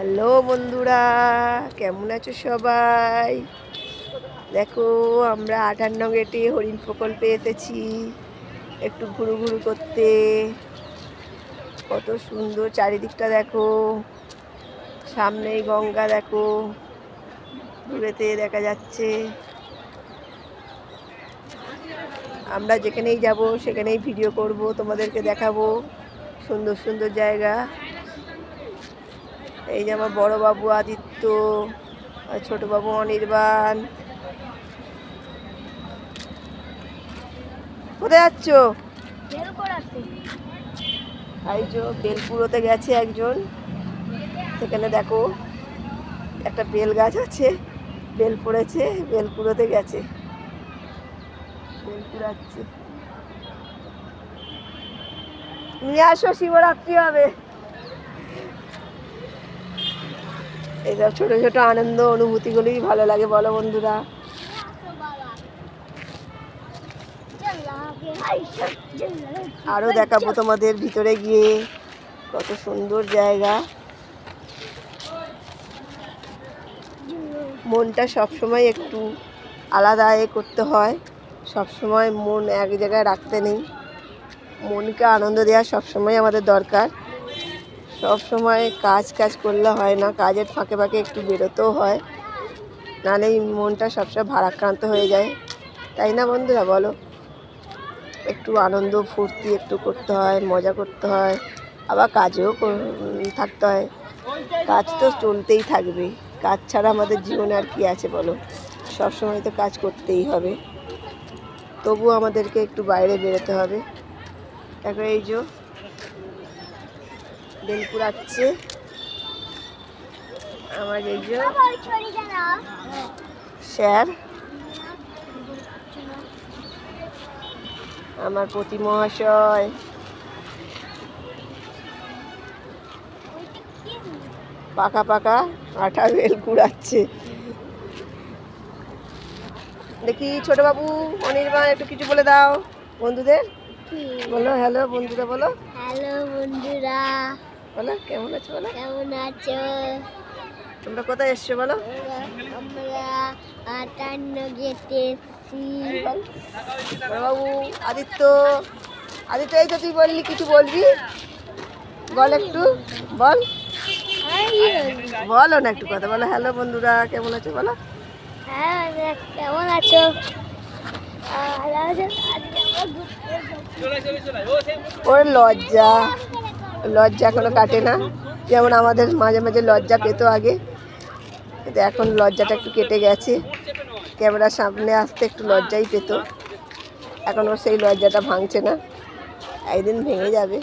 Hello বন্ধুরা, কেমন আছো সবাই? দেখো, আমরা 58 গেটে হরিণ প্রকল্পে এসেছি একটু ঘুরু ঘুরু করতে। কত সুন্দর চারিদিকটা দেখো, সামনেই গঙ্গা দেখো, দূরেতে দেখা যাচ্ছে। আমরা যেখানেই যাব সেখানেই ভিডিও করব, তোমাদেরকে দেখাবো সুন্দর সুন্দর জায়গা। এই যে আমার বড় বাবু আদিত্য আর ছোট বাবু অনির্বাণ। কোথায় যাচ্ছ? এই যে বেলপুরোতে গেছে একজন, সেখানে দেখো একটা বেল গাছ আছে, বেল পড়েছে, বেলপুরোতে গেছে, বেল পুড়াচ্ছে। নিয়ে আসো, শিবরাত্রি হবে। এইসব ছোট ছোট আনন্দ অনুভূতিগুলোই ভালো লাগে, বলো বন্ধুরা? আরো দেখাবো তোমাদের ভিতরে গিয়ে, কত সুন্দর জায়গা। মনটা সবসময় একটু আলাদা করতে হয়, সবসময় মন এক জায়গায় রাখতে নেই। মনকে আনন্দ দেওয়া সবসময় আমাদের দরকার। সব সময় কাজ কাজ করলে হয় না, কাজের ফাঁকে ফাঁকে একটু বেরোতেও হয়, নাহলে মনটা সবসময় ভারাক্রান্ত হয়ে যায়, তাই না বন্ধুরা বলো? একটু আনন্দ ফুর্তি একটু করতে হয়, মজা করতে হয়, আবার কাজেও থাকতে হয়। কাজ তো চলতেই থাকবে, কাজ ছাড়া আমাদের জীবনে আর কি আছে বলো? সবসময় তো কাজ করতেই হবে, তবুও আমাদেরকে একটু বাইরে বেরোতে হবে। দেখো এই যে বেল পুড়াচ্ছে আমার এই যে স্যার, আমার প্রতি মহাশয়। পাকা পাকা আঠা বেল কুড়াচ্ছে। দেখি ছোট বাবু অনির্বাণ, একটু কিছু বলে দাও বন্ধুদের। বলো হ্যালো বন্ধুরা, বলো হ্যালো বন্ধুরা, বলো কেমন আছো, বলো কেমন আছো? তোমরা কোথায় এসছো বলো? আমরা 58 গেটে এসেছি। বাবু আদিত্য, আদিত্য এই তো তুই বললি, কিছু বলবি, বল একটু, বল বলো না, একটু কথা বলো। হ্যালো বন্ধুরা, কেমন আছো বলো? হ্যাঁ, কেমন আছো? ওর লজ্জা, লজ্জা এখনো কাটে না। যেমন আমাদের মাঝে মাঝে লজ্জা পেত আগে, কিন্তু এখন লজ্জাটা একটু কেটে গেছে। ক্যামেরার সামনে আসতে একটু লজ্জাই পেত, এখন ওর সেই লজ্জাটা ভাঙছে না, একদিন ভেঙে যাবে।